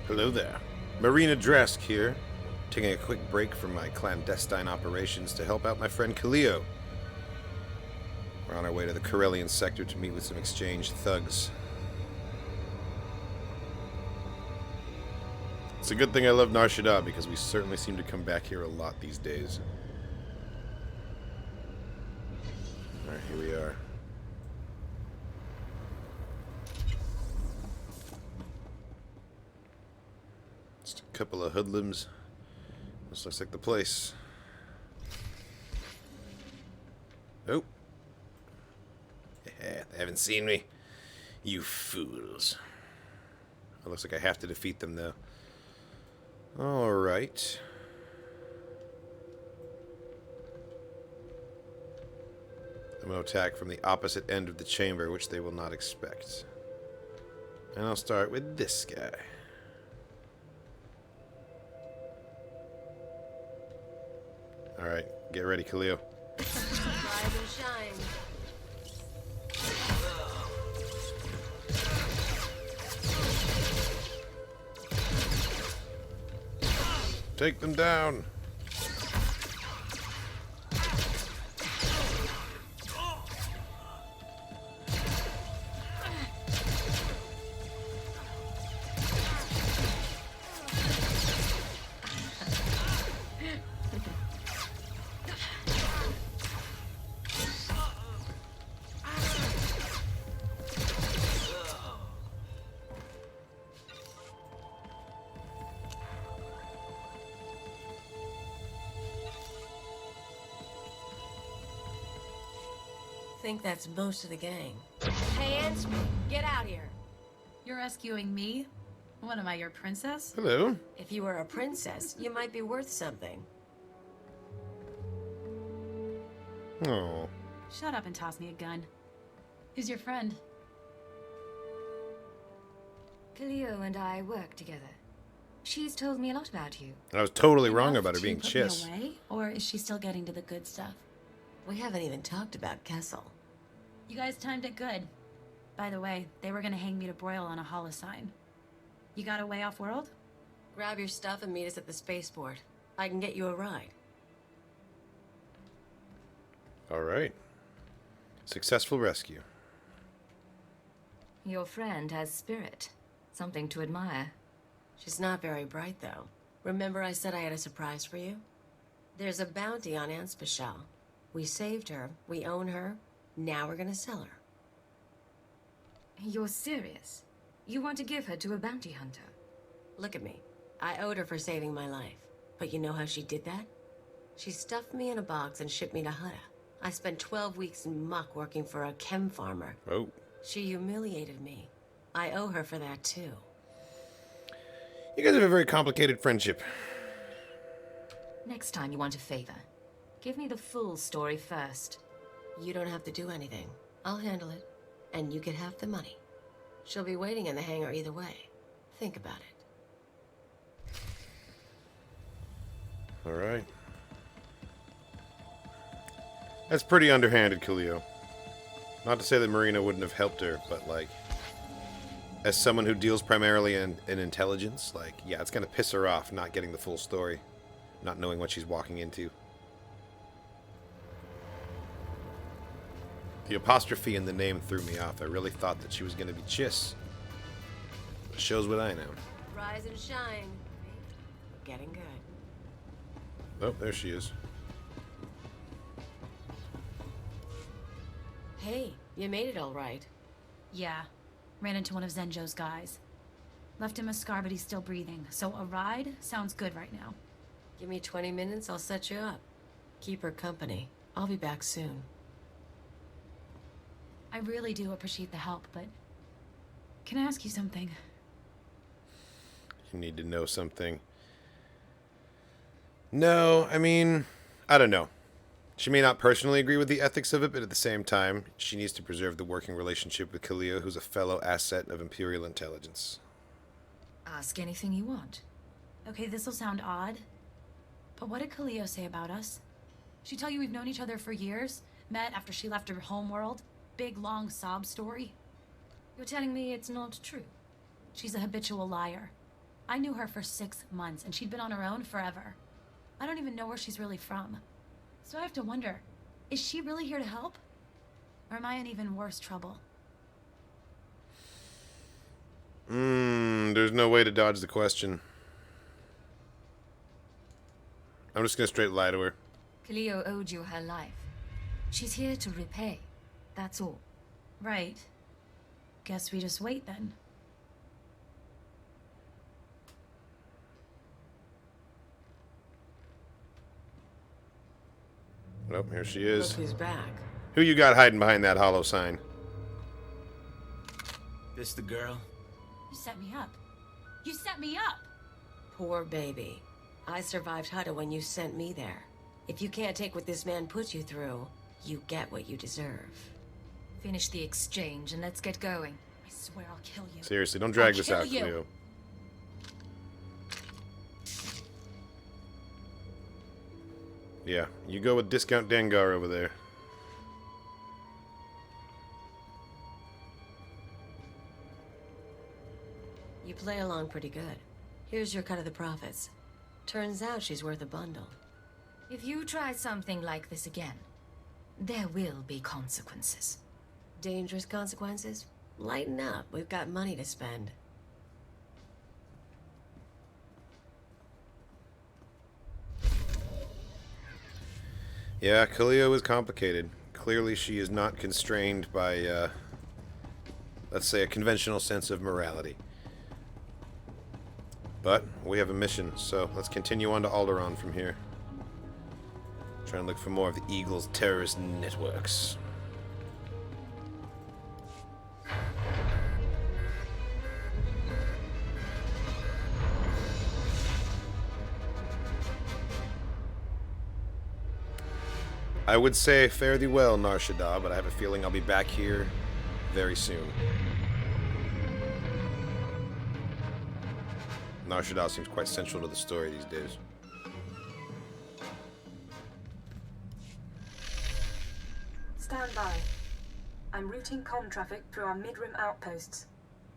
Hello there. Mereena Drask here, taking a quick break from my clandestine operations to help out my friend Killik. We're on our way to the Corellian sector to meet with some exchange thugs. It's a good thing I love Nar Shaddaa, because we certainly seem to come back here a lot these days. Alright, here we are. Just a couple of hoodlums. This looks like the place. Oh. They haven't seen me. You fools. It looks like I have to defeat them, though. Alright. I'm going to attack from the opposite end of the chamber, which they will not expect. And I'll start with this guy. Alright, get ready, Killik. Rise and shine. Take them down. I think that's most of the gang. Hey, Ansby, get out here. You're rescuing me? What am I, your princess? Hello. If you were a princess, you might be worth something. Oh. Shut up and toss me a gun. Who's your friend? Killik and I work together. She's told me a lot about you. I was totally wrong Enough about her to being put me chiss. away, or is she still getting to the good stuff? We haven't even talked about Kessel. You guys timed it good. By the way, they were gonna hang me to broil on a holocene. You got a way off world? Grab your stuff and meet us at the spaceport. I can get you a ride. Alright. Successful rescue. Your friend has spirit. Something to admire. She's not very bright, though. Remember I said I had a surprise for you? There's a bounty on Anspashal. We saved her, we own her, now we're gonna sell her. You're serious? You want to give her to a bounty hunter? Look at me. I owed her for saving my life. But you know how she did that? She stuffed me in a box and shipped me to Hutta. I spent 12 weeks in muck working for a chem farmer. Oh. She humiliated me. I owe her for that, too. You guys have a very complicated friendship. Next time you want a favor, give me the full story first. You don't have to do anything. I'll handle it. And you get half the money. She'll be waiting in the hangar either way. Think about it. Alright. That's pretty underhanded, Killik. Not to say that Mereena wouldn't have helped her, but, like, as someone who deals primarily in intelligence, like, yeah, it's gonna piss her off not getting the full story. Not knowing what she's walking into. The apostrophe in the name threw me off. I really thought that she was going to be Chiss. It shows what I know. Rise and shine. We're getting good. Oh, there she is. Hey, you made it all right. Yeah. Ran into one of Zenjo's guys. Left him a scar, but he's still breathing. So a ride sounds good right now. Give me 20 minutes, I'll set you up. Keep her company. I'll be back soon. I really do appreciate the help, but... Can I ask you something? You need to know something. No, I mean, I don't know. She may not personally agree with the ethics of it, but at the same time, she needs to preserve the working relationship with Killik, who's a fellow asset of Imperial intelligence. Ask anything you want. Okay, this'll sound odd, but what did Killik say about us? She tell you we've known each other for years? Met after she left her homeworld? Big, long sob story? You're telling me it's not true? She's a habitual liar. I knew her for 6 months, and she'd been on her own forever. I don't even know where she's really from. So I have to wonder, is she really here to help? Or am I in even worse trouble? There's no way to dodge the question. I'm just gonna straight lie to her. Cleo owed you her life. She's here to repay. That's all. Right. Guess we just wait then. Oh, here she is. Look who's back. Who you got hiding behind that hollow sign? This the girl? You set me up. You set me up! Poor baby. I survived Hutta when you sent me there. If you can't take what this man put you through, you get what you deserve. Finish the exchange and let's get going. I swear I'll kill you. Seriously, don't drag I'll this kill out, you. Cleo. Yeah, you go with Discount Dengar over there. You play along pretty good. Here's your cut of the profits. Turns out she's worth a bundle. If you try something like this again, there will be consequences. Dangerous consequences? Lighten up. We've got money to spend. Yeah, Cleo is complicated. Clearly she is not constrained by, let's say, a conventional sense of morality. But we have a mission, so let's continue on to Alderaan from here. Try and look for more of the Eagle's terrorist networks. I would say fare thee well, Nar Shaddaa, but I have a feeling I'll be back here very soon. Nar Shaddaa seems quite central to the story these days. Stand by. I'm routing comm traffic through our mid-rim outposts.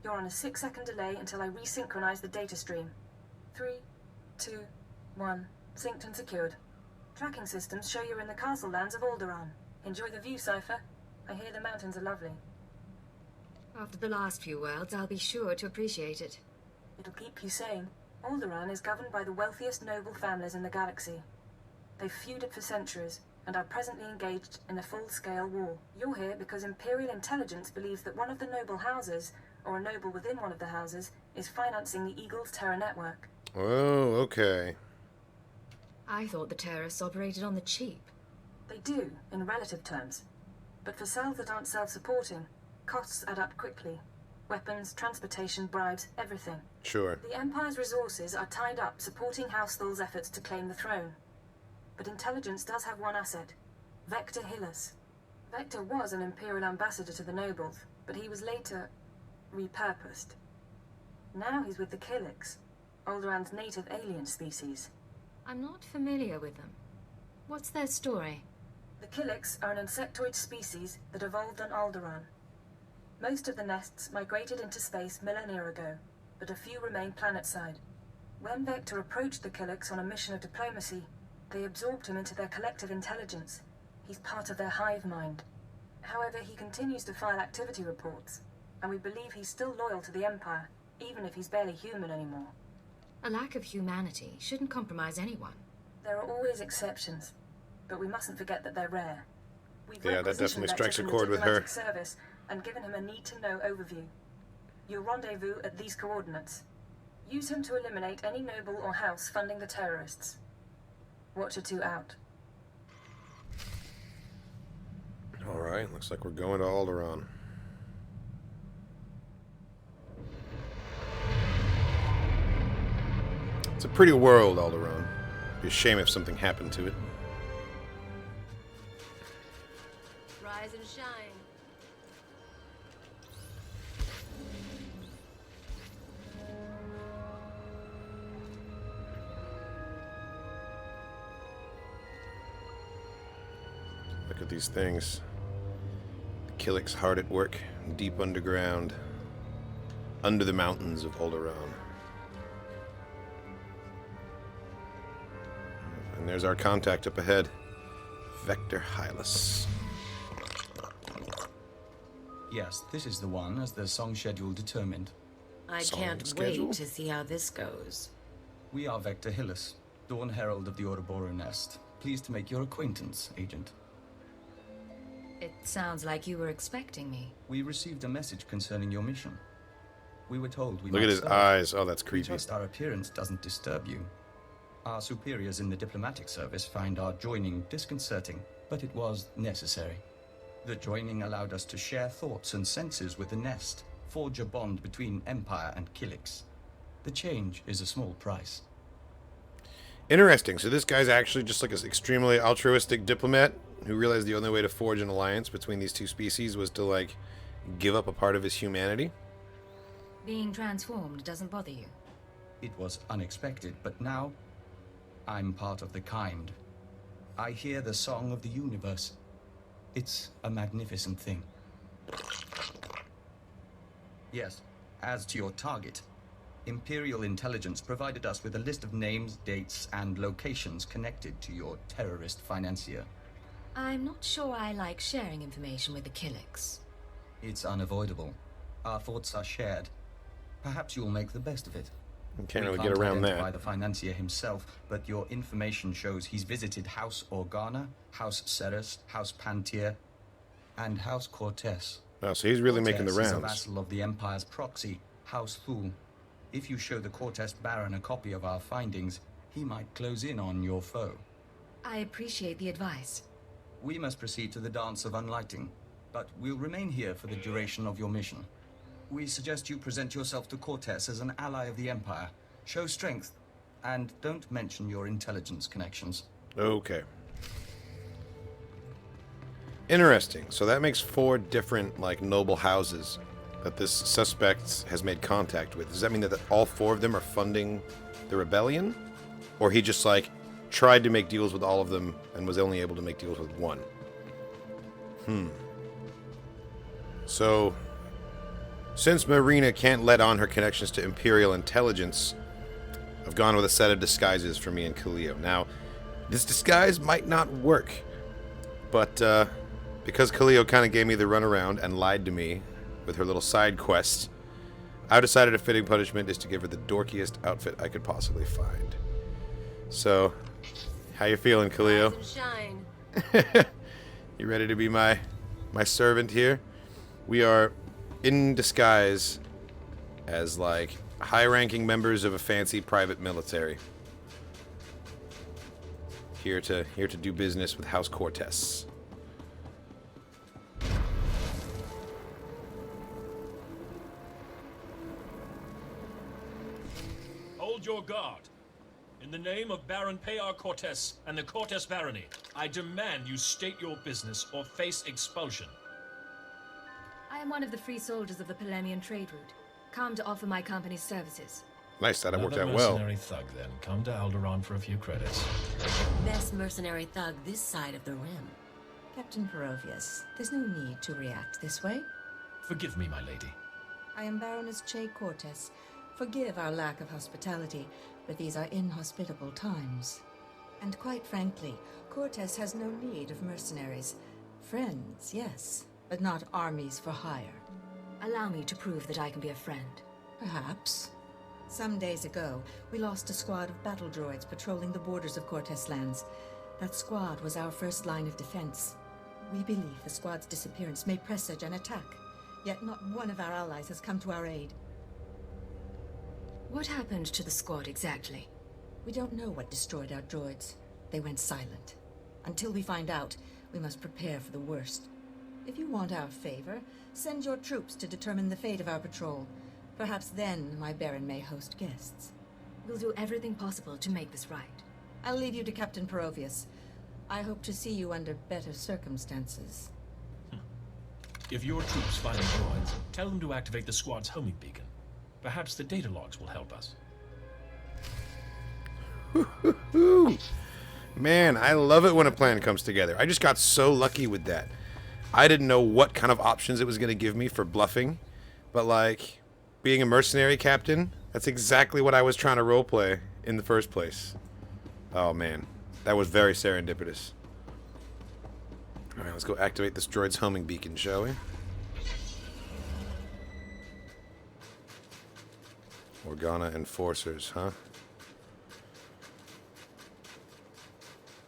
You're on a 6-second delay until I resynchronize the data stream. 3, 2, 1. Synced and secured. Tracking systems show you're in the castle lands of Alderaan. Enjoy the view, Cypher. I hear the mountains are lovely. After the last few worlds, I'll be sure to appreciate it. It'll keep you sane. Alderaan is governed by the wealthiest noble families in the galaxy. They've feuded for centuries, and are presently engaged in a full-scale war. You're here because Imperial Intelligence believes that one of the noble houses, or a noble within one of the houses, is financing the Eagle's terror network. Oh, okay. I thought the terrorists operated on the cheap. They do, in relative terms. But for cells that aren't self-supporting, costs add up quickly. Weapons, transportation, bribes, everything. Sure. The Empire's resources are tied up supporting House Thul's efforts to claim the throne. But Intelligence does have one asset, Vector Hillis. Vector was an Imperial ambassador to the nobles, but he was later repurposed. Now he's with the Killiks, Alderaan's native alien species. I'm not familiar with them. What's their story? The Killiks are an insectoid species that evolved on Alderaan. Most of the nests migrated into space millennia ago, but a few remain planetside. When Vector approached the Killiks on a mission of diplomacy, they absorbed him into their collective intelligence. He's part of their hive mind. However, he continues to file activity reports, and we believe he's still loyal to the Empire, even if he's barely human anymore. A lack of humanity shouldn't compromise anyone. There are always exceptions, but we mustn't forget that they're rare. We've Yeah, that definitely requisitioned strikes a Vector from chord the with her. diplomatic service and given him a need-to-know overview. You'll rendezvous at these coordinates. Use him to eliminate any noble or house funding the terrorists. Watcher 2 out. Alright, looks like we're going to Alderaan. It's a pretty world, Alderaan. Be a shame if something happened to it. Rise and shine. Look at these things. The Killik's hard at work, deep underground, under the mountains of Alderaan. And there's our contact up ahead. Vector Hillis. Yes, this is the one, as the song schedule determined. I Song can't schedule? wait to see how this goes. We are Vector Hillis, Dawn Herald of the Ouroboros Nest. Pleased to make your acquaintance, Agent. It sounds like you were expecting me. We received a message concerning your mission. We were told we Look might at his serve. eyes. Oh, that's We creepy. trust our appearance doesn't disturb you. Our superiors in the diplomatic service find our joining disconcerting, but it was necessary. The joining allowed us to share thoughts and senses with the Nest, forge a bond between Empire and Killiks. The change is a small price. Interesting. So this guy's actually just like an extremely altruistic diplomat who realized the only way to forge an alliance between these two species was to, like, give up a part of his humanity. Being transformed doesn't bother you. It was unexpected, but now I'm part of the kind. I hear the song of the universe. It's a magnificent thing. Yes, as to your target, Imperial Intelligence provided us with a list of names, dates, and locations connected to your terrorist financier. I'm not sure I like sharing information with the Killiks. It's unavoidable. Our thoughts are shared. Perhaps you'll make the best of it. You can't We really get around identify that. the financier himself, but your information shows he's visited House Organa, House Ceres, House Pantier, and House Cortes. Oh, so he's really making the Cortes is a rounds. vassal of the Empire's proxy, House Thul. If you show the Cortes Baron a copy of our findings, he might close in on your foe. I appreciate the advice. We must proceed to the Dance of Unlighting, but we'll remain here for the duration of your mission. We suggest you present yourself to Cortes as an ally of the Empire. Show strength, and don't mention your intelligence connections. Okay. Interesting. So that makes 4 different, like, noble houses that this suspect has made contact with. Does that mean that all 4 of them are funding the rebellion? Or he just, like, tried to make deals with all of them and was only able to make deals with one? So, since Mereena can't let on her connections to Imperial Intelligence, I've gone with a set of disguises for me and Khalio. Now, this disguise might not work, but because Khalio kind of gave me the runaround and lied to me with her little side quests, I decided a fitting punishment is to give her the dorkiest outfit I could possibly find. So, how you feeling, Khalio? Rise and shine. You ready to be my servant here? We are in disguise as, like, high-ranking members of a fancy private military. Here to do business with House Cortes. Hold your guard. In the name of Baron Payar Cortes and the Cortes barony, I demand you state your business or face expulsion. I am one of the free soldiers of the Polemian trade route, come to offer my company's services. Nice, that worked Another out well. mercenary thug, then. Come to Alderaan for a few credits. Best mercenary thug this side of the rim. Captain Perovius, there's no need to react this way. Forgive me, my lady. I am Baroness Che Cortes. Forgive our lack of hospitality, but these are inhospitable times. And quite frankly, Cortes has no need of mercenaries. Friends, yes, but not armies for hire. Allow me to prove that I can be a friend. Perhaps. Some days ago, we lost a squad of battle droids patrolling the borders of Cortes lands. That squad was our first line of defense. We believe the squad's disappearance may presage an attack, yet not one of our allies has come to our aid. What happened to the squad exactly? We don't know what destroyed our droids. They went silent. Until we find out, we must prepare for the worst. If you want our favor, send your troops to determine the fate of our patrol. Perhaps then my Baron may host guests. We'll do everything possible to make this right. I'll leave you to Captain Perovius. I hope to see you under better circumstances. If your troops find the droids, tell them to activate the squad's homing beacon. Perhaps the data logs will help us. Man, I love it when a plan comes together. I just got so lucky with that. I didn't know what kind of options it was going to give me for bluffing, but, like, being a mercenary captain, that's exactly what I was trying to roleplay in the first place. Oh, man. That was very serendipitous. Alright, let's go activate this droid's homing beacon, shall we? Organa enforcers, huh?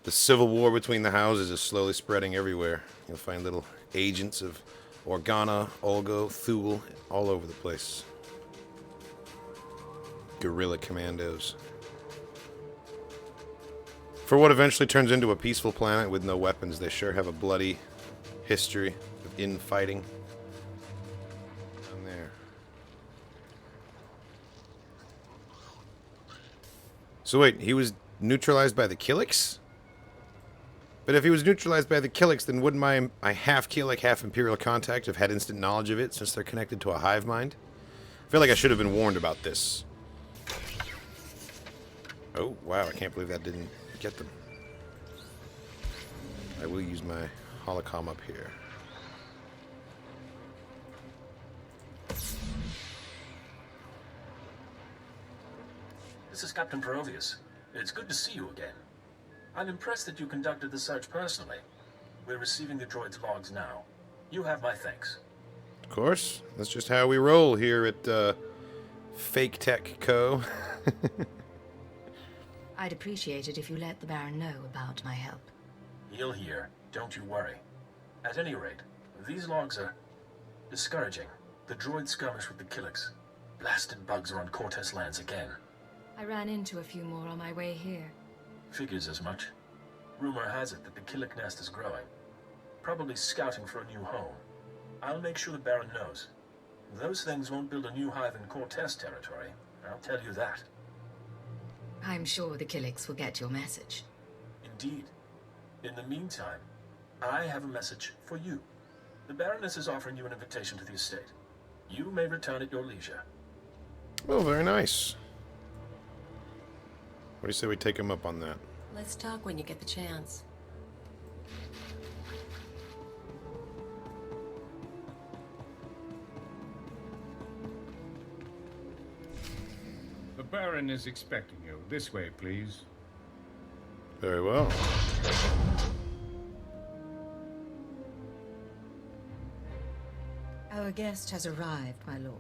The civil war between the houses is slowly spreading everywhere. You'll find little agents of Organa, Olgo, Thule, all over the place. Guerrilla commandos. For what eventually turns into a peaceful planet with no weapons, they sure have a bloody history of infighting. Down there. So wait, he was neutralized by the Killiks? But if he was neutralized by the Killiks, then wouldn't my half Killik, half Imperial contact have had instant knowledge of it, since they're connected to a hive mind? I feel like I should have been warned about this. Oh, wow, I can't believe that didn't get them. I will use my holocom up here. This is Captain Perovius. It's good to see you again. I'm impressed that you conducted the search personally. We're receiving the droid's logs now. You have my thanks. Of course. That's just how we roll here at Fake Tech Co. I'd appreciate it if you let the Baron know about my help. He'll hear. Don't you worry. At any rate, these logs are discouraging. The droid skirmish with the Killiks. Blasted bugs are on Cortes lands again. I ran into a few more on my way here. Figures as much. Rumor has it that the Killik nest is growing. Probably scouting for a new home. I'll make sure the Baron knows. Those things won't build a new hive in Cortes territory. I'll tell you that. I'm sure the Killiks will get your message. Indeed. In the meantime, I have a message for you. The Baroness is offering you an invitation to the estate. You may return at your leisure. Oh, very nice. What do you say we take him up on that? Let's talk when you get the chance. The Baron is expecting you. This way, please. Very well. Our guest has arrived, my lord.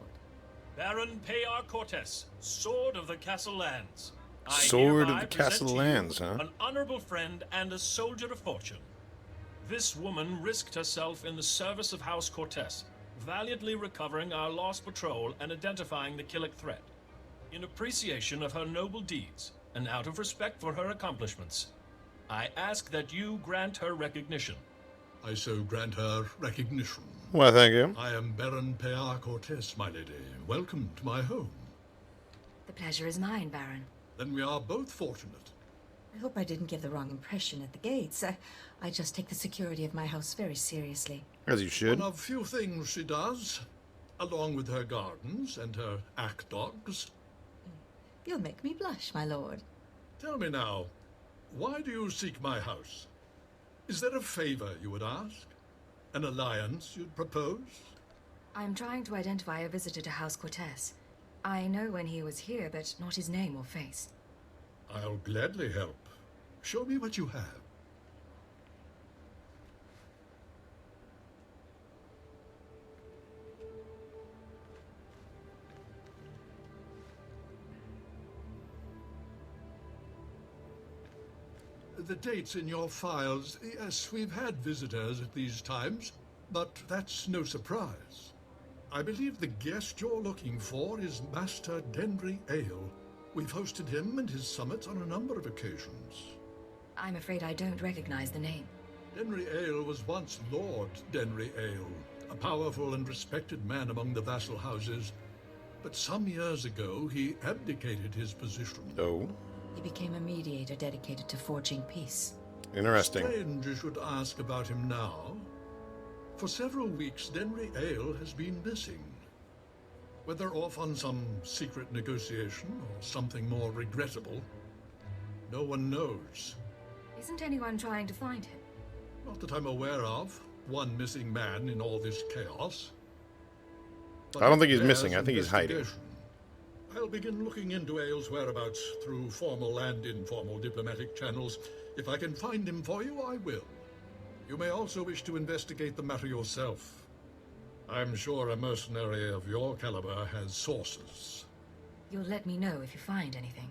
Baron Payar Cortes, Sword of the Castle Lands. I Sword of hereby the Castle present to you Lands, huh? An honorable friend and a soldier of fortune. This woman risked herself in the service of House Cortes, valiantly recovering our lost patrol and identifying the Killik threat. In appreciation of her noble deeds, and out of respect for her accomplishments, I ask that you grant her recognition. I so grant her recognition. Well, thank you. I am Baron Payar Cortes, my lady. Welcome to my home. The pleasure is mine, Baron. Then we are both fortunate. I hope I didn't give the wrong impression at the gates. I just take the security of my house very seriously. As you should. One of few things she does, along with her gardens and her ack dogs. You'll make me blush, my lord. Tell me now, why do you seek my house? Is there a favor you would ask? An alliance you'd propose? I'm trying to identify a visitor to House Cortes. I know when he was here, but not his name or face. I'll gladly help. Show me what you have. The dates in your files. Yes, we've had visitors at these times, but that's no surprise. I believe the guest you're looking for is Master Daenri Ale. We've hosted him and his summit on a number of occasions. I'm afraid I don't recognize the name. Daenri Ale was once Lord Daenri Ale, a powerful and respected man among the vassal houses. But some years ago, he abdicated his position. Oh. He became a mediator dedicated to forging peace. Interesting. Strange you should ask about him now. For several weeks, Daenri Ale has been missing. Whether off on some secret negotiation or something more regrettable, no one knows. Isn't anyone trying to find him? Not that I'm aware of. One missing man in all this chaos. But I don't think he's it missing. bears I think he's hiding. investigation. I'll begin looking into Ale's whereabouts through formal and informal diplomatic channels. If I can find him for you, I will. You may also wish to investigate the matter yourself. I'm sure a mercenary of your caliber has sources. You'll let me know if you find anything.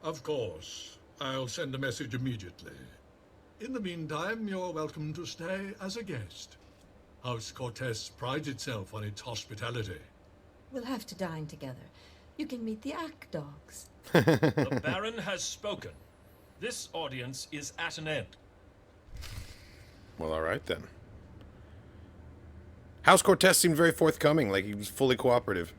Of course. I'll send a message immediately. In the meantime, you're welcome to stay as a guest. House Cortes prides itself on its hospitality. We'll have to dine together. You can meet the Ack dogs. The Baron has spoken. This audience is at an end. Well, all right then. House Cortez seemed very forthcoming, like he was fully cooperative.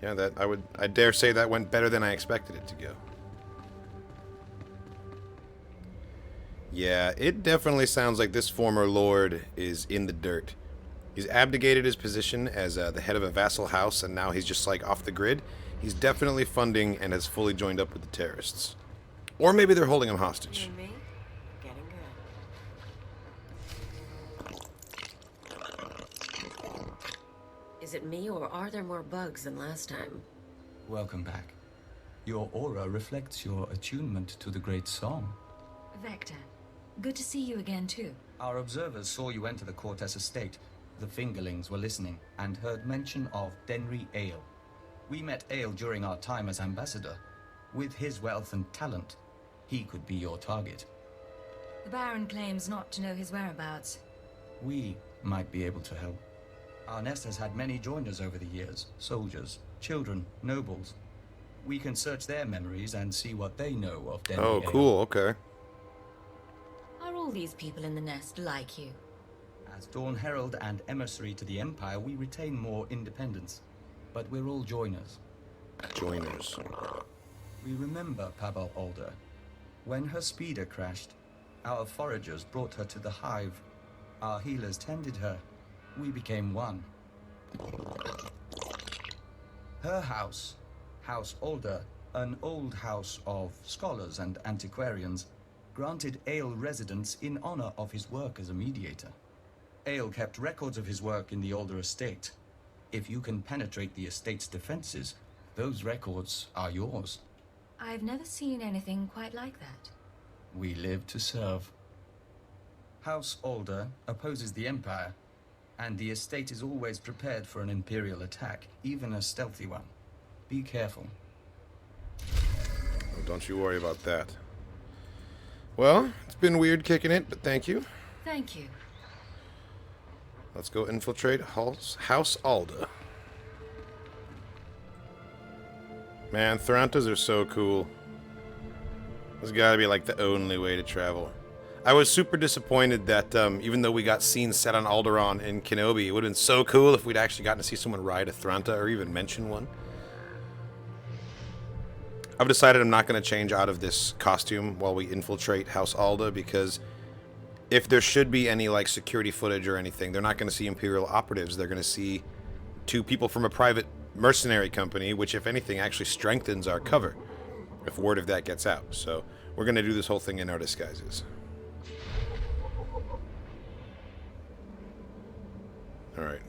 Yeah, I dare say that went better than I expected it to go. Yeah, it definitely sounds like this former lord is in the dirt. He's abdicated his position as the head of a vassal house, and now he's just like off the grid. He's definitely funding and has fully joined up with the terrorists. Or maybe they're holding him hostage. And me? Getting good. Is it me, or are there more bugs than last time? Welcome back. Your aura reflects your attunement to the great song. Vector, good to see you again, too. Our observers saw you enter the Cortes estate. The fingerlings were listening and heard mention of Daenri Ale. We met Ale during our time as ambassador. With his wealth and talent, he could be your target. The Baron claims not to know his whereabouts. We might be able to help. Our nest has had many joiners over the years. Soldiers, children, nobles. We can search their memories and see what they know of Daenri Oh, Ale. cool, okay. Are all these people in the nest like you? As Dawn Herald and emissary to the Empire, we retain more independence. But we're all joiners. Joiners. We remember Pabal Alder. When her speeder crashed, our foragers brought her to the hive. Our healers tended her. We became one. Her house, House Alder, an old house of scholars and antiquarians, granted Ale residence in honor of his work as a mediator. Ale kept records of his work in the Alder estate. If you can penetrate the estate's defenses, those records are yours. I've never seen anything quite like that. We live to serve. House Alder opposes the Empire, and the estate is always prepared for an Imperial attack, even a stealthy one. Be careful. Oh, don't you worry about that. Well, it's been weird kicking it, but thank you. Thank you. Let's go infiltrate House Alda. Man, Thrantas are so cool. This gotta be like the only way to travel. I was super disappointed that even though we got scenes set on Alderaan and Kenobi, it would have been so cool if we'd actually gotten to see someone ride a Thranta or even mention one. I've decided I'm not going to change out of this costume while we infiltrate House Alda, because if there should be any like security footage or anything, they're not going to see Imperial operatives. They're going to see two people from a private mercenary company, which if anything actually strengthens our cover if word of that gets out. So we're going to do this whole thing in our disguises. Alright,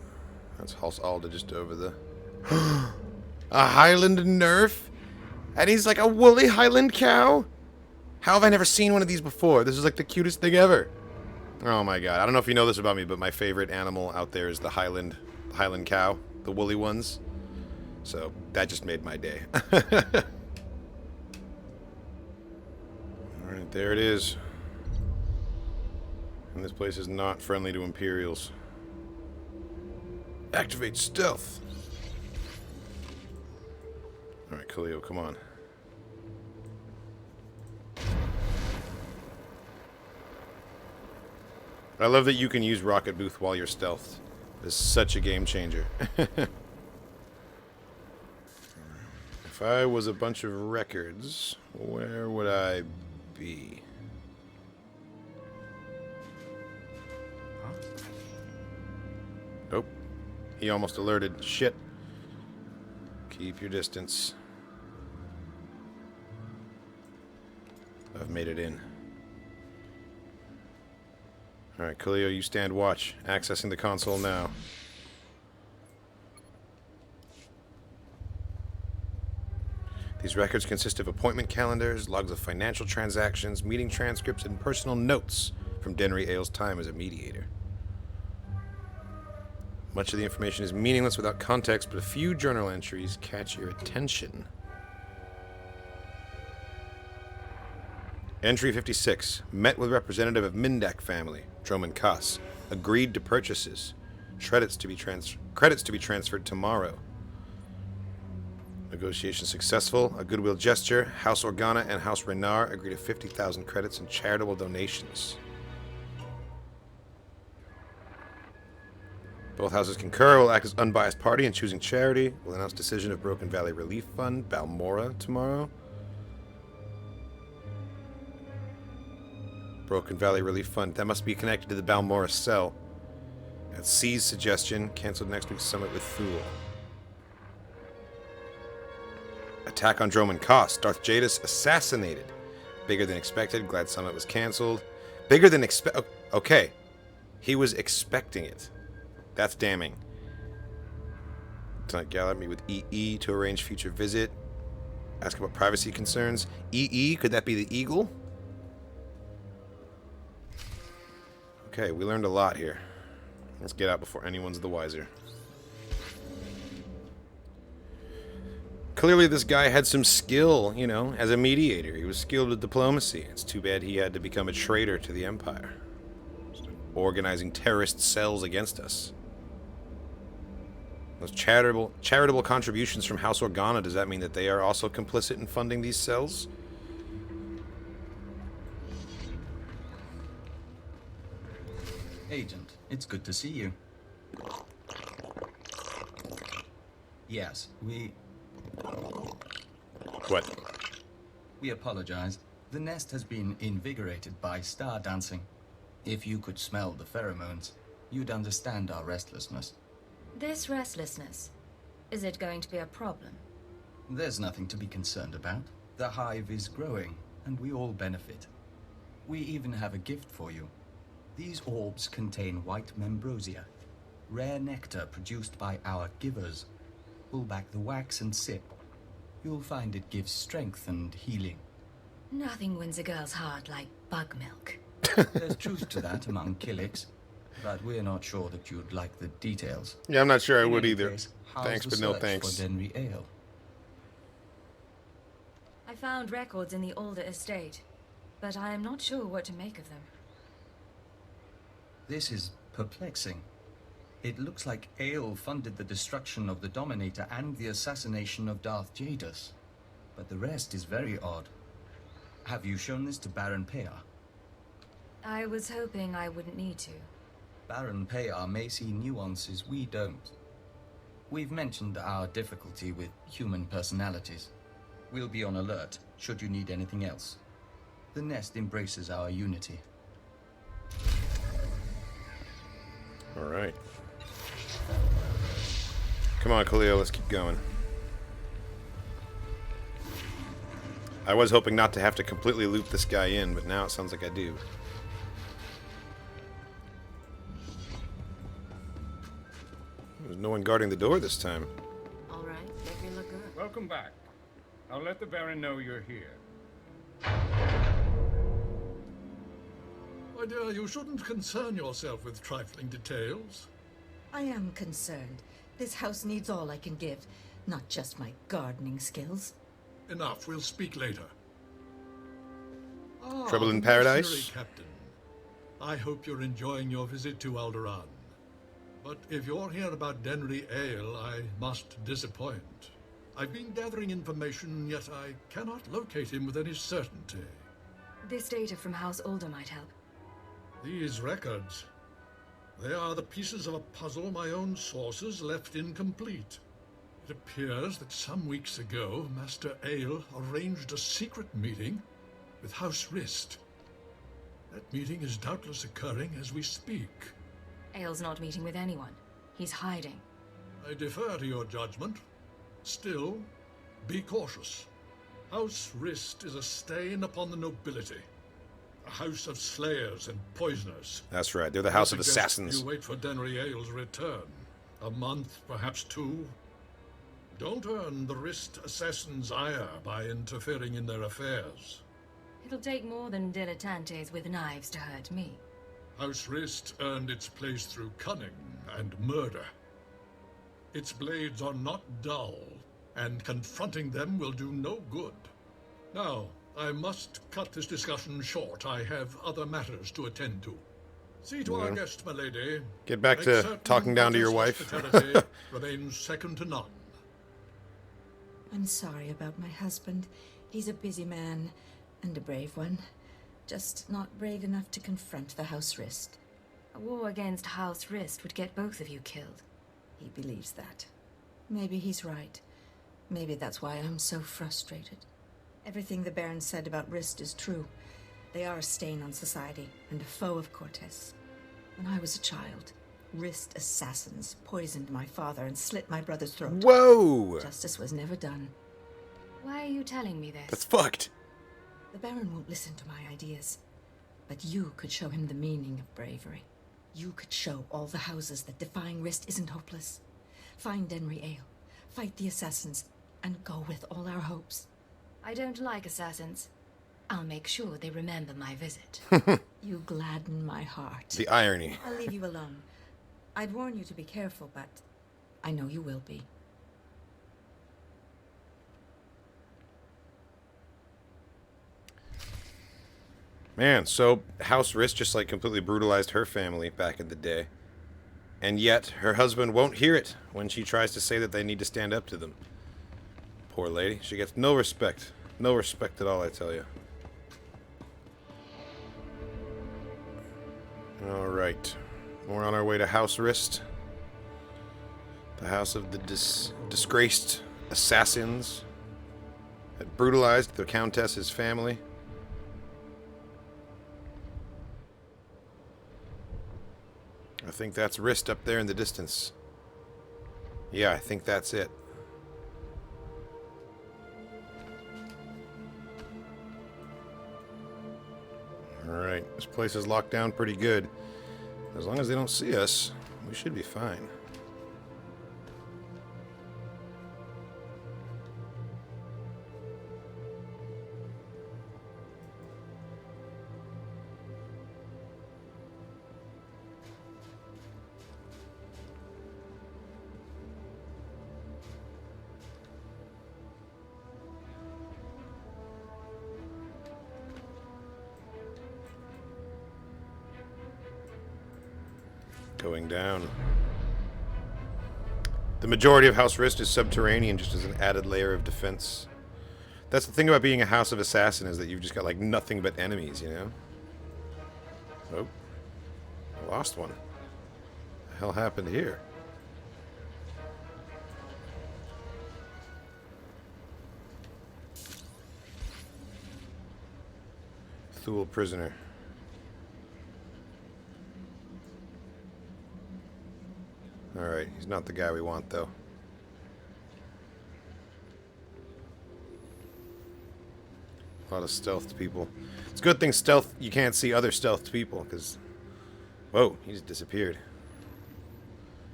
that's House Alda just over the... A Highland nerf? And he's like a woolly Highland cow? How have I never seen one of these before? This is like the cutest thing ever. Oh my god, I don't know if you know this about me, but my favorite animal out there is the Highland cow, the woolly ones. So that just made my day. Alright, there it is. And this place is not friendly to Imperials. Activate stealth. Alright, Khalil, come on. I love that you can use Rocket Booth while you're stealthed. This is such a game changer. If I was a bunch of records, where would I be? Nope. He almost alerted. Shit. Keep your distance. I've made it in. Alright, Khalil, you stand watch. Accessing the console now. These records consist of appointment calendars, logs of financial transactions, meeting transcripts, and personal notes from Daenri Ale's time as a mediator. Much of the information is meaningless without context, but a few journal entries catch your attention. Entry 56. Met with representative of Mindak family, Droman Kas. Agreed to purchases. Credits to be transferred tomorrow. Negotiation successful. A goodwill gesture. House Organa and House Renar agree to 50,000 credits in charitable donations. Both houses concur. Will act as unbiased party in choosing charity. Will announce decision of Broken Valley Relief Fund, Balmora, tomorrow. Broken Valley Relief Fund. That must be connected to the Balmora cell. At C's suggestion, canceled next week's summit with Thule. Attack on Droman Koss. Darth Jadis assassinated. Bigger than expected. Glad summit was canceled. Bigger than okay. He was expecting it. That's damning. Tonight gather meet with EE to arrange future visit. Ask about privacy concerns. EE, could that be the Eagle? Okay, we learned a lot here. Let's get out before anyone's the wiser. Clearly this guy had some skill, you know, as a mediator. He was skilled with diplomacy. It's too bad he had to become a traitor to the Empire. Organizing terrorist cells against us. Those charitable contributions from House Organa, does that mean that they are also complicit in funding these cells? Agent, it's good to see you. Yes, What? We apologize. The nest has been invigorated by star dancing. If you could smell the pheromones, you'd understand our restlessness. This restlessness, is it going to be a problem? There's nothing to be concerned about. The hive is growing, and we all benefit. We even have a gift for you. These orbs contain white membrosia, rare nectar produced by our givers. Pull back the wax and sip. You'll find it gives strength and healing. Nothing wins a girl's heart like bug milk. There's truth to that among Killiks, but we're not sure that you'd like the details. Yeah, I'm not sure I In would any either. case, Thanks, how's but no the search thanks. for Daenri Ale? I found records in the older estate, but I am not sure what to make of them. This is perplexing. It looks like Ale funded the destruction of the Dominator and the assassination of Darth Jadis. But the rest is very odd. Have you shown this to Baron Payar? I was hoping I wouldn't need to. Baron Payar may see nuances we don't. We've mentioned our difficulty with human personalities. We'll be on alert should you need anything else. The nest embraces our unity. All right. Come on, Khalil, let's keep going. I was hoping not to have to completely loop this guy in, but now it sounds like I do. There's no one guarding the door this time. All right, make me look good. Welcome back. I'll let the Baron know you're here. My dear, you shouldn't concern yourself with trifling details. I am concerned. This house needs all I can give, not just my gardening skills. Enough, we'll speak later. Trouble in the paradise? mercenary Captain. I hope you're enjoying your visit to Alderaan. But if you're here about Daenri Ale, I must disappoint. I've been gathering information, yet I cannot locate him with any certainty. This data from House Older might help. These records, they are the pieces of a puzzle my own sources left incomplete. It appears that some weeks ago, Master Ale arranged a secret meeting with House Rist. That meeting is doubtless occurring as we speak. Ale's not meeting with anyone. He's hiding. I defer to your judgment. Still, be cautious. House Rist is a stain upon the nobility. A house of slayers and poisoners. That's right, they're the house I of suggest assassins. You wait for Daenri Ale's return. A month, perhaps two. Don't earn the Rist assassins' ire by interfering in their affairs. It'll take more than dilettantes with knives to hurt me. House Rist earned its place through cunning and murder. Its blades are not dull, and confronting them will do no good. Now, I must cut this discussion short. I have other matters to attend to. See to our guest, my lady. Get back to talking down to your wife. Hospitality remains second to none. I'm sorry about my husband. He's a busy man, and a brave one. Just not brave enough to confront the House Rist. A war against House Rist would get both of you killed. He believes that. Maybe he's right. Maybe that's why I'm so frustrated. Everything the Baron said about Rist is true. They are a stain on society, and a foe of Cortes. When I was a child, Rist assassins poisoned my father and slit my brother's throat. Whoa! Justice was never done. Why are you telling me this? That's fucked. The Baron won't listen to my ideas. But you could show him the meaning of bravery. You could show all the houses that defying Rist isn't hopeless. Find Daenri Ale, fight the assassins, and go with all our hopes. I don't like assassins. I'll make sure they remember my visit. You gladden my heart. The irony. I'll leave you alone. I'd warn you to be careful, but I know you will be. Man, so House Rist just like completely brutalized her family back in the day. And yet, her husband won't hear it when she tries to say that they need to stand up to them. Poor lady. She gets no respect. No respect at all, I tell you. Alright. We're on our way to House Rist. The house of the disgraced assassins that brutalized the Countess's family. I think that's Rist up there in the distance. Yeah, I think that's it. Alright, this place is locked down pretty good. As long as they don't see us, we should be fine. Going down. The majority of House Rist is subterranean, just as an added layer of defense. That's the thing about being a House of Assassin, is that you've just got like nothing but enemies, you know? Oh. I lost one. What the hell happened here? Thule prisoner. Alright, he's not the guy we want, though. A lot of stealthed people. It's a good thing stealth, you can't see other stealthed people, because... Whoa, he's disappeared.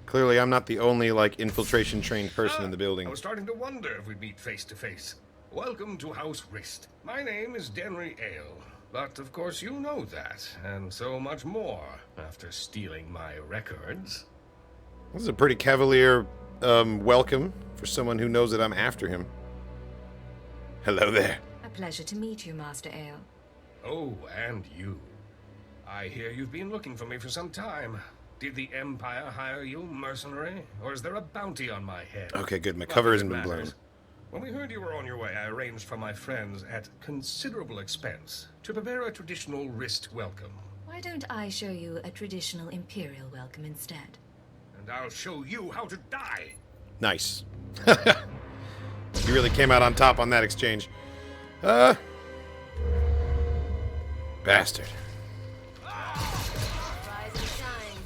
Clearly, I'm not the only, like, infiltration-trained person in the building. I was starting to wonder if we'd meet face to face. Welcome to House Rist. My name is Daenri Ale, but of course you know that, and so much more, after stealing my records. This is a pretty cavalier welcome for someone who knows that I'm after him. Hello there. A pleasure to meet you, Master Ale. Oh, and you. I hear you've been looking for me for some time. Did the Empire hire you, mercenary? Or is there a bounty on my head? Okay, good. My cover hasn't been blown. When we heard you were on your way, I arranged for my friends at considerable expense to prepare a traditional Rist welcome. Why don't I show you a traditional Imperial welcome instead? And I'll show you how to die. Nice. You really came out on top on that exchange. Bastard. Rise and shine.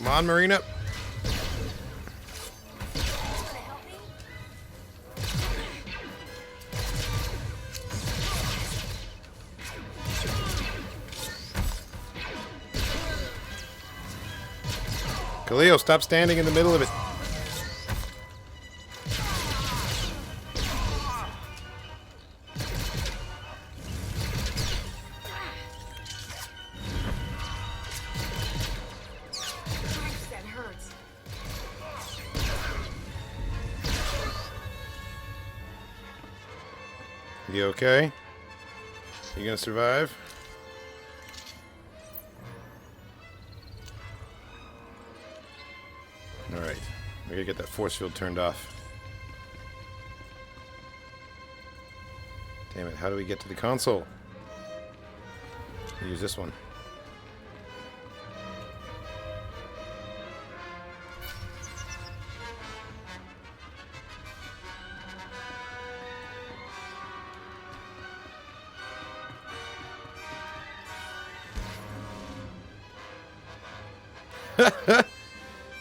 Come on, Mereena. Khalil, stop standing in the middle of it. That hurts. You okay? You gonna survive? Alright. We gotta get that force field turned off. Damn it, how do we get to the console? Use this one.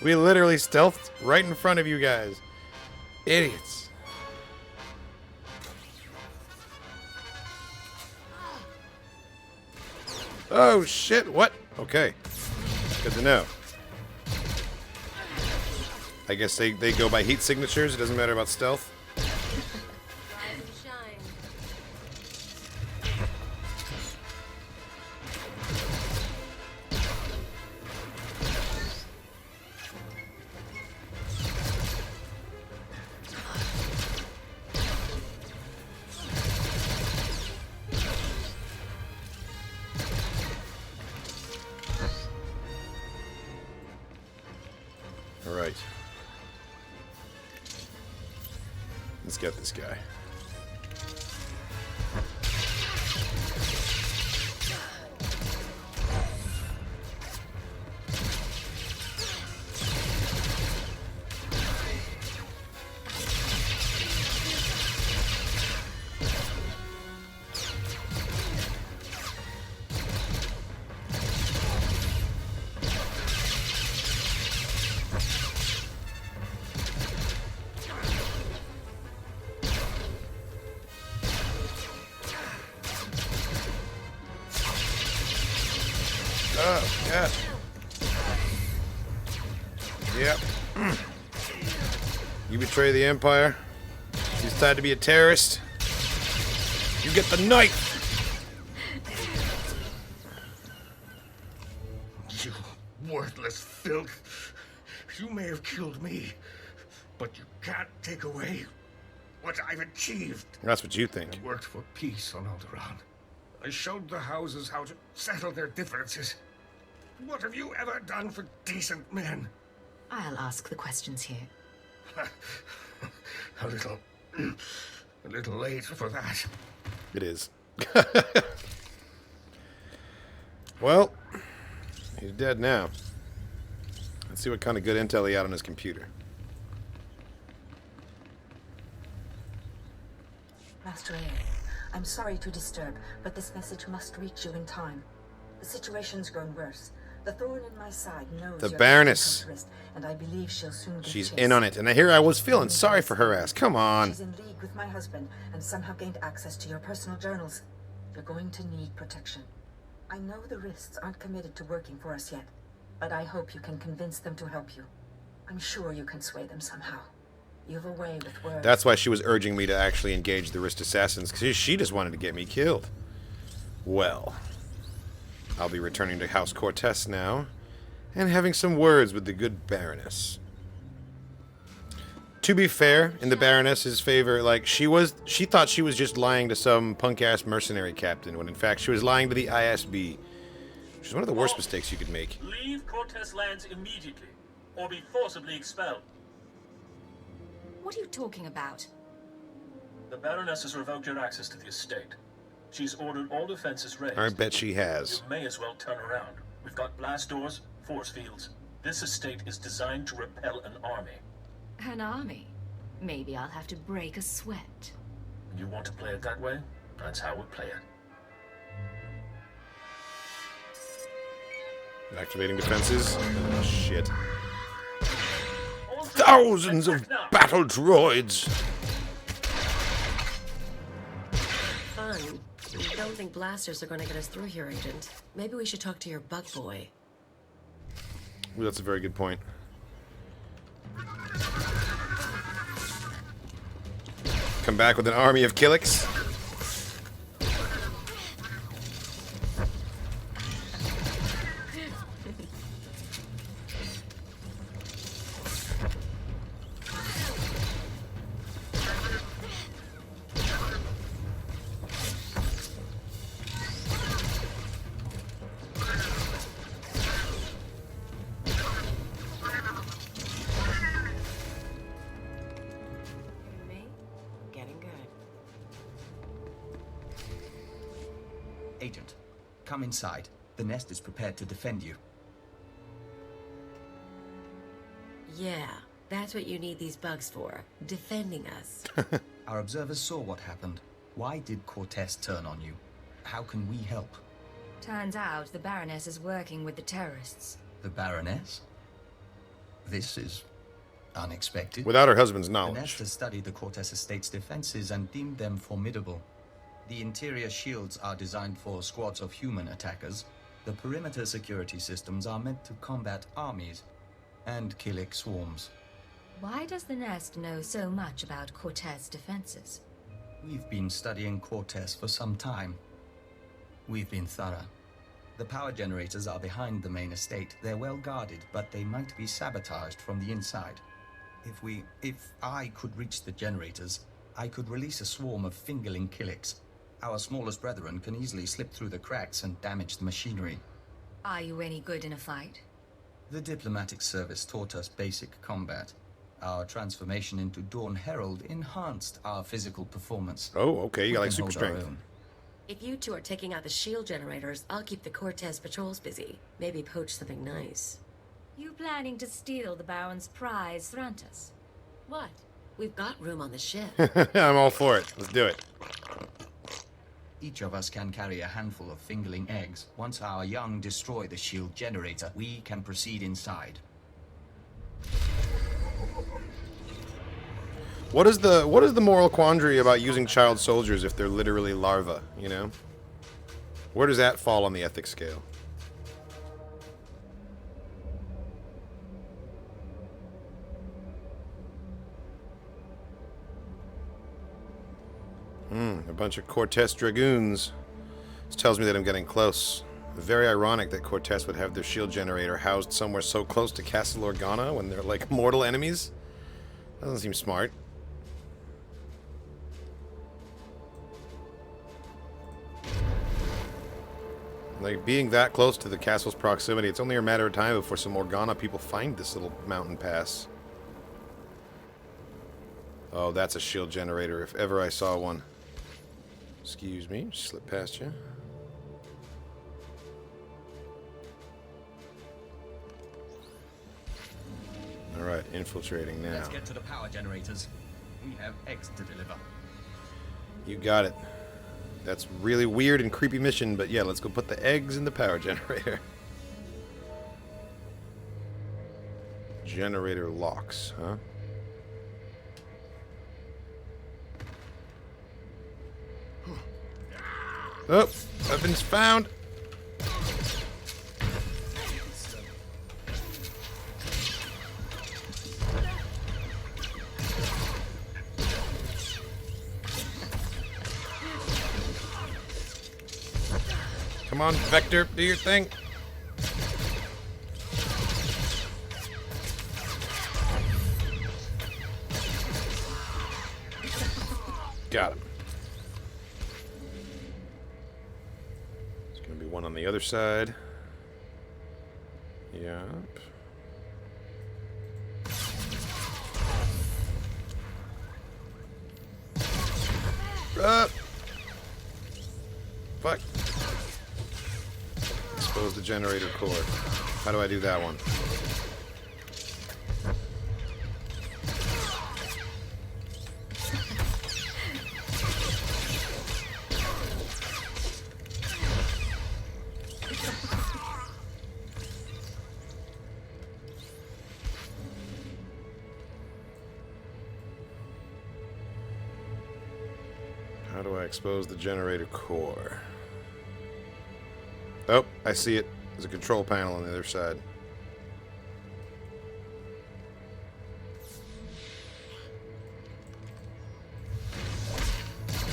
We literally stealthed right in front of you guys. Idiots. Oh shit, what? Okay. Good to know. I guess they go by heat signatures, it doesn't matter about stealth. Rise and shine. Alright. Let's get this guy. Oh, yeah. Yep. You betray the Empire. You decide to be a terrorist. You get the knife. You worthless filth. You may have killed me, but you can't take away what I've achieved. That's what you think. I worked for peace on Alderaan. I showed the houses how to settle their differences. What have you ever done for decent men? I'll ask the questions here. a little late for that. It is. Well, he's dead now. Let's see what kind of good intel he had on his computer. Master Ale, I'm sorry to disturb, but this message must reach you in time. The situation's grown worse. The thorn in my side knows The you're Baroness. wrist, and I believe she'll soon give She's chase. in on it, and I was feeling sorry for her ass. Come on. She's in league with my husband and somehow gained access to your personal journals. You're going to need protection. I know the Rists aren't committed to working for us yet, but I hope you can convince them to help you. I'm sure you can sway them somehow. You've a way with words. That's why she was urging me to actually engage the Rist assassins, because she just wanted to get me killed. Well, I'll be returning to House Cortess now, and having some words with the good Baroness. To be fair, in the Baroness's favor, like, she thought she was just lying to some punk-ass mercenary captain, when in fact she was lying to the ISB. Which is one of the worst mistakes you could make. Leave Cortes lands immediately, or be forcibly expelled. What are you talking about? The Baroness has revoked your access to the estate. She's ordered all defenses raised. I bet she has. You may as well turn around. We've got blast doors, force fields. This estate is designed to repel an army. An army? Maybe I'll have to break a sweat. You want to play it that way? That's how we'll play it. Activating defenses. Oh, shit. Thousands of battle droids! Fun. I don't think blasters are going to get us through here, Agent. Maybe we should talk to your bug boy. Ooh, that's a very good point. Come back with an army of Killiks. Agent, come inside. The nest is prepared to defend you. Yeah, that's what you need these bugs for. Defending us. Our observers saw what happened. Why did Cortess turn on you? How can we help? Turns out the Baroness is working with the terrorists. The Baroness? This is unexpected. Without her husband's The knowledge. nest has studied the Cortes estate's defenses and deemed them formidable. The interior shields are designed for squads of human attackers. The perimeter security systems are meant to combat armies and Killik swarms. Why does the nest know so much about Cortes' defenses? We've been studying Cortes for some time. We've been thorough. The power generators are behind the main estate. They're well guarded, but they might be sabotaged from the inside. If I could reach the generators, I could release a swarm of fingerling Killiks. Our smallest brethren can easily slip through the cracks and damage the machinery. Are you any good in a fight? The diplomatic service taught us basic combat. Our transformation into Dawn Herald enhanced our physical performance. Oh, okay, you got We like can super hold our strength. own. If you two are taking out the shield generators, I'll keep the Cortez patrols busy. Maybe poach something nice. You planning to steal the Baron's prize, Thrantis? What? We've got room on the ship. I'm all for it. Let's do it. Each of us can carry a handful of fingerling eggs. Once our young destroy the shield generator, we can proceed inside. What is the moral quandary about using child soldiers if they're literally larvae, you know? Where does that fall on the ethics scale? A bunch of Cortes Dragoons. This tells me that I'm getting close. Very ironic that Cortes would have their shield generator housed somewhere so close to Castle Organa when they're like mortal enemies. Doesn't seem smart. Like, being that close to the castle's proximity, it's only a matter of time before some Organa people find this little mountain pass. Oh, that's a shield generator, if ever I saw one. Excuse me, slip past you. Alright, infiltrating now. Let's get to the power generators. We have eggs to deliver. You got it. That's really weird and creepy mission, but yeah, let's go put the eggs in the power generator. Generator locks, huh? Oh, weapons found. Come on, Vector, do your thing. Got him. There's gonna be one on the other side. Yep. Fuck. Expose the generator core. How do I do that one? do I expose the generator core? Oh, I see it. There's a control panel on the other side.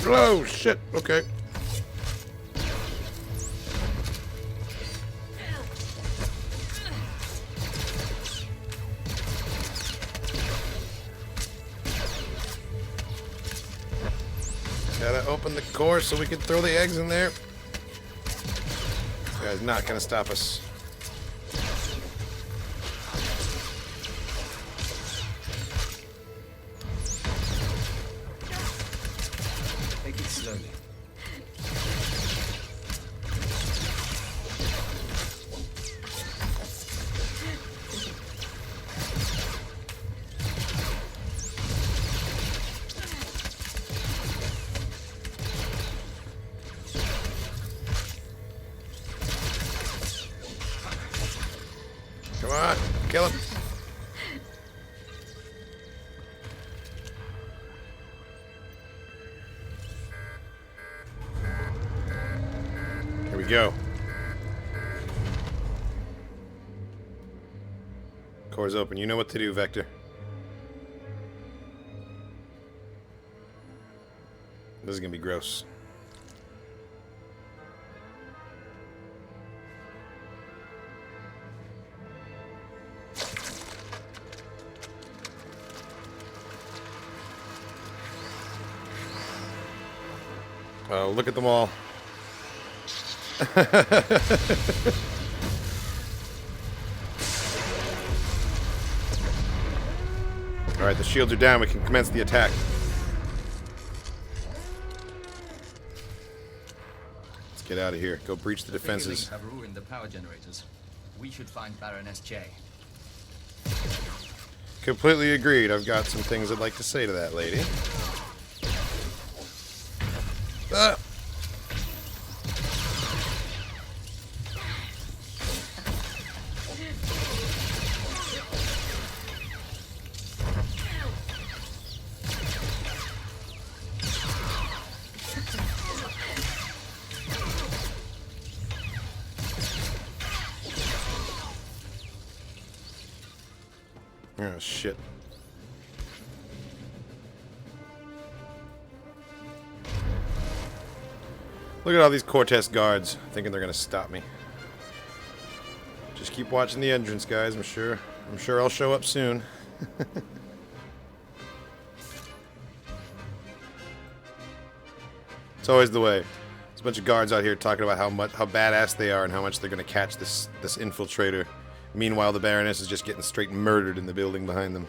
Oh, shit. Okay. Gotta open the core so we can throw the eggs in there. This guy's not gonna stop us. Take it slowly. Come on, kill him. Here we go. Core's open. You know what to do, Vector. This is gonna be gross. Oh, look at them all. Alright, the shields are down. We can commence the attack. Let's get out of here. Go breach the defenses. Killings have ruined the power generators. We should find Baroness J. Completely agreed. I've got some things I'd like to say to that lady. Ah. Oh, shit. Look at all these Cortes guards thinking they're gonna stop me. Just keep watching the entrance, guys. I'm sure I'll show up soon. It's always the way. There's a bunch of guards out here talking about how badass they are and how much they're gonna catch this infiltrator. Meanwhile, the Baroness is just getting straight murdered in the building behind them.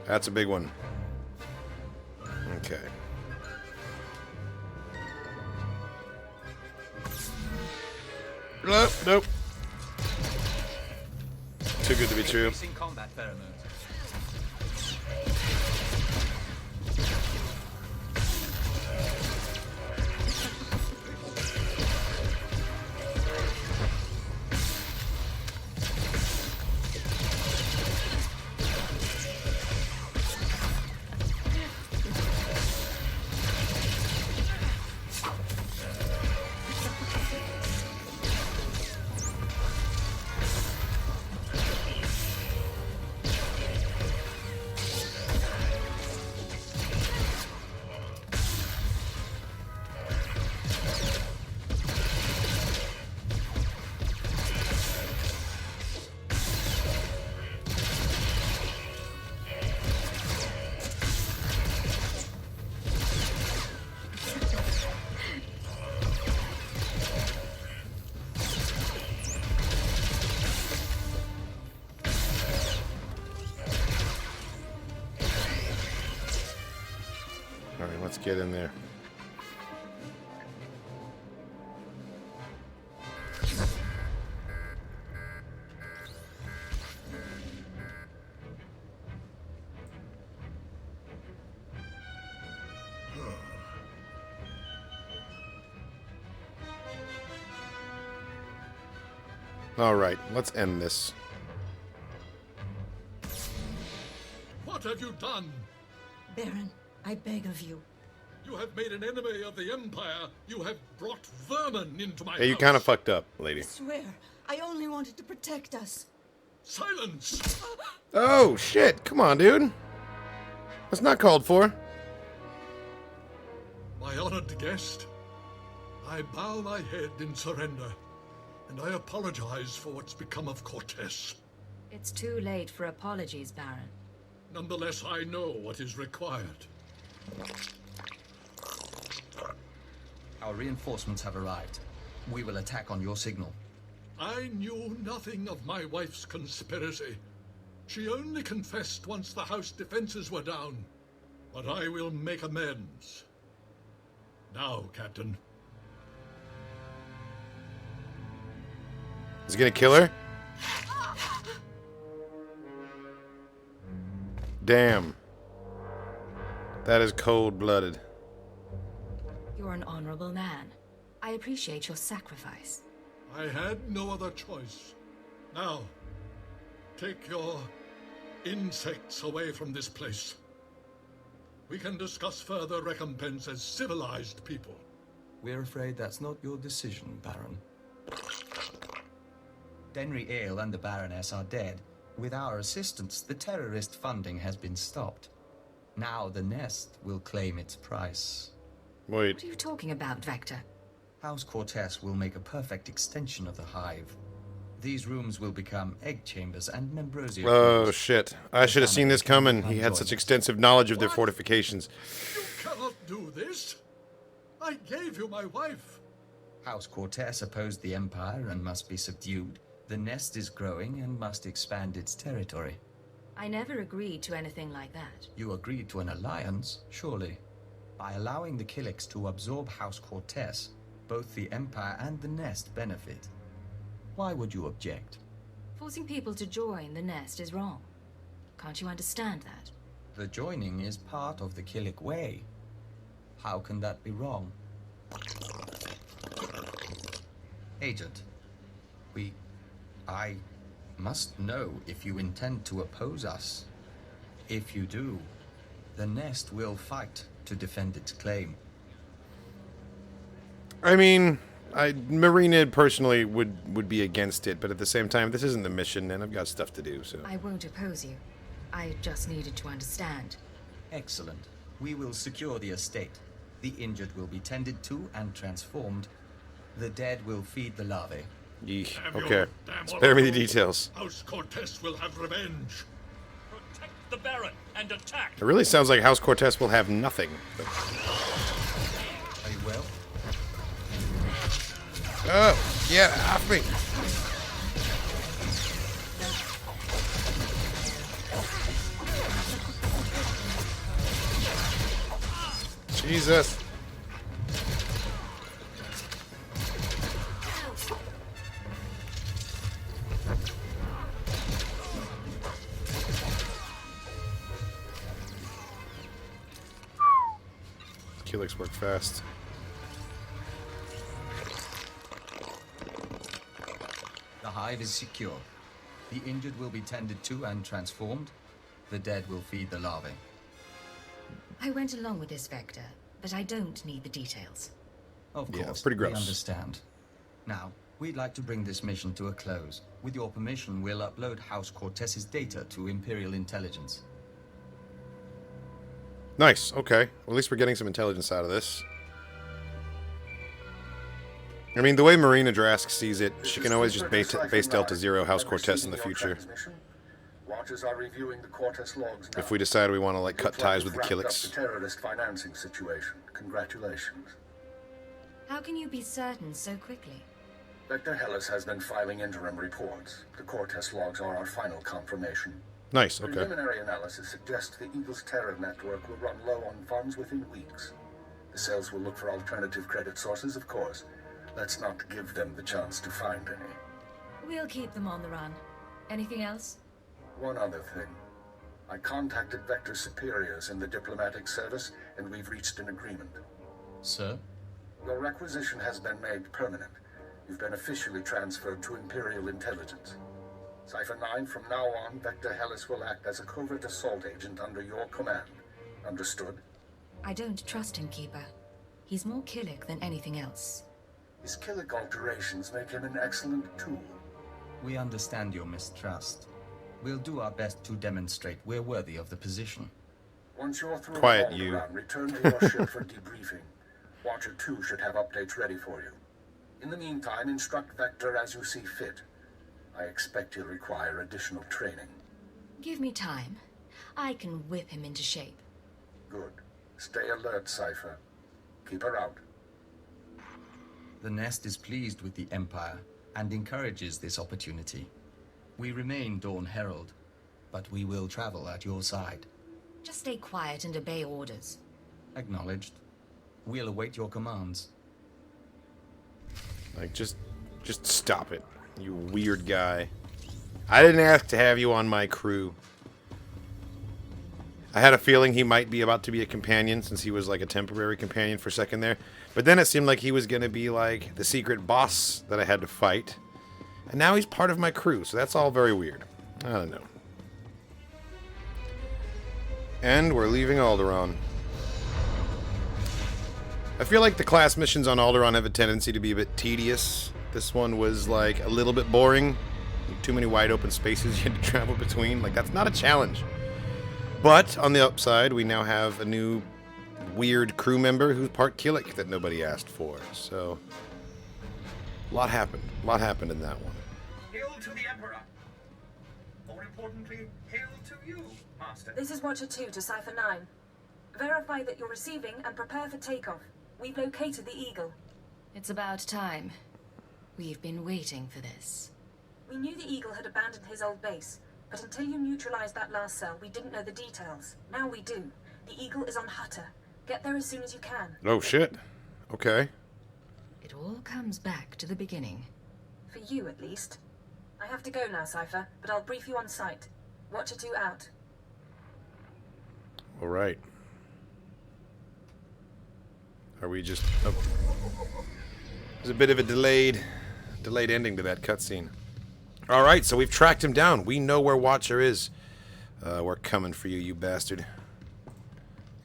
That's a big one. Okay. Nope, nope. Too good to be true. Increasing combat pheromones. Alright, let's get in there. Alright, let's end this. What have you done? Baron, I beg of you. You have made an enemy of the Empire. You have brought vermin into my Hey, you house. kind of fucked up, lady. I swear, I only wanted to protect us. Silence! Oh, shit. Come on, dude. That's not called for. My honored guest, I bow my head in surrender, and I apologize for what's become of Cortess. It's too late for apologies, Baron. Nonetheless, I know what is required. Our reinforcements have arrived. We will attack on your signal. I knew nothing of my wife's conspiracy. She only confessed once the house defenses were down. But I will make amends. Now, Captain. Is he gonna kill her? Damn. That is cold-blooded. You're an honorable man. I appreciate your sacrifice. I had no other choice. Now, take your insects away from this place. We can discuss further recompense as civilized people. We're afraid that's not your decision, Baron. Daenri Ale and the Baroness are dead. With our assistance, the terrorist funding has been stopped. Now the nest will claim its price. Wait. What are you talking about, Vector? House Cortes will make a perfect extension of the hive. These rooms will become egg chambers and Membrosia. Oh, shit. I should have seen this coming. He had such extensive knowledge of their fortifications. You cannot do this. I gave you my wife. House Cortes opposed the Empire and must be subdued. The nest is growing and must expand its territory. I never agreed to anything like that. You agreed to an alliance, surely. By allowing the Killiks to absorb House Cortes, both the Empire and the nest benefit. Why would you object? Forcing people to join the nest is wrong. Can't you understand that? The joining is part of the Killik way. How can that be wrong? Agent, I must know if you intend to oppose us. If you do, the nest will fight to defend its claim. I mean, Mereena personally would be against it, but at the same time, this isn't the mission, and I've got stuff to do, so... I won't oppose you. I just needed to understand. Excellent. We will secure the estate. The injured will be tended to and transformed. The dead will feed the larvae. Yeesh. Damn Okay. your damn Spare me the oracle. details. House Cortess will have revenge. Protect the Baron and attack. It really sounds like House Cortes will have nothing. But... Are you well? Oh, get off me! Jesus. Killiks work fast. The hive is secure. The injured will be tended to and transformed. The dead will feed the larvae. I went along with this, Vector, but I don't need the details. Of Yeah, course, pretty gross. we understand. Now, we'd like to bring this mission to a close. With your permission, we'll upload House Cortes's data to Imperial Intelligence. Nice, okay. Well, at least we're getting some intelligence out of this. I mean, the way Mereena Drask sees it, she can always just base Delta Zero House Cortes in the future. Watchers are reviewing the Cortes logs now. If we decide we want to, like, cut Looks like ties with the we've wrapped up Killiks. the terrorist financing situation. Congratulations. How can you be certain so quickly? Vector Hillis has been filing interim reports. The Cortes logs are our final confirmation. Nice, okay. Preliminary analysis suggests the Eagle's terror network will run low on funds within weeks. The cells will look for alternative credit sources, of course. Let's not give them the chance to find any. We'll keep them on the run. Anything else? One other thing. I contacted Vector's superiors in the diplomatic service, and we've reached an agreement. Sir? Your requisition has been made permanent. You've been officially transferred to Imperial Intelligence. Cipher 9, from now on, Vector Hillis will act as a covert assault agent under your command. Understood? I don't trust him, Keeper. He's more Killik than anything else. His Killik alterations make him an excellent tool. We understand your mistrust. We'll do our best to demonstrate we're worthy of the position. Once you're through Quiet, with you. Alderaan, return to your ship for debriefing. Watcher 2 should have updates ready for you. In the meantime, instruct Vector as you see fit. I expect he'll require additional training. Give me time. I can whip him into shape. Good. Stay alert, Cypher. Keep her out. The Nest is pleased with the Empire and encourages this opportunity. We remain Dawn Herald, but we will travel at your side. Just stay quiet and obey orders. Acknowledged. We'll await your commands. Like, just stop it, you weird guy. I didn't ask to have you on my crew. I had a feeling he might be about to be a companion, since he was like a temporary companion for a second there. But then it seemed like he was going to be like the secret boss that I had to fight. And now he's part of my crew, so that's all very weird. I don't know. And we're leaving Alderaan. I feel like the class missions on Alderaan have a tendency to be a bit tedious. This one was like a little bit boring. Too many wide open spaces you had to travel between. Like, that's not a challenge. But on the upside, we now have a new weird crew member who's part Killik that nobody asked for. So, a lot happened. A lot happened in that one. Hail to the Emperor! More importantly, hail to you, Master. This is Watcher 2 to Cypher 9. Verify that you're receiving and prepare for takeoff. We've located the Eagle. It's about time. We've been waiting for this. We knew the Eagle had abandoned his old base, but until you neutralized that last cell, we didn't know the details. Now we do. The Eagle is on Hutter. Get there as soon as you can. Oh, shit. Okay. It all comes back to the beginning. For you, at least. I have to go now, Cypher, but I'll brief you on site. Watcher 2 out. All right. Are we just... Oh. There's a bit of a delayed ending to that cutscene. All right, so we've tracked him down. We know where Watcher is. We're coming for you, you bastard.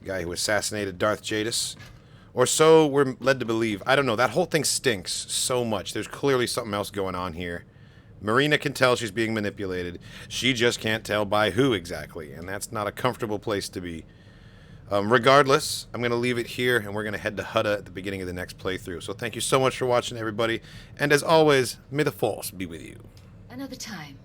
The guy who assassinated Darth Jadis. Or so we're led to believe. I don't know. That whole thing stinks so much. There's clearly something else going on here. Mereena can tell she's being manipulated. She just can't tell by who exactly. And that's not a comfortable place to be. Regardless, I'm going to leave it here, and we're going to head to Hutta at the beginning of the next playthrough. So thank you so much for watching, everybody. And as always, may the Force be with you. Another time.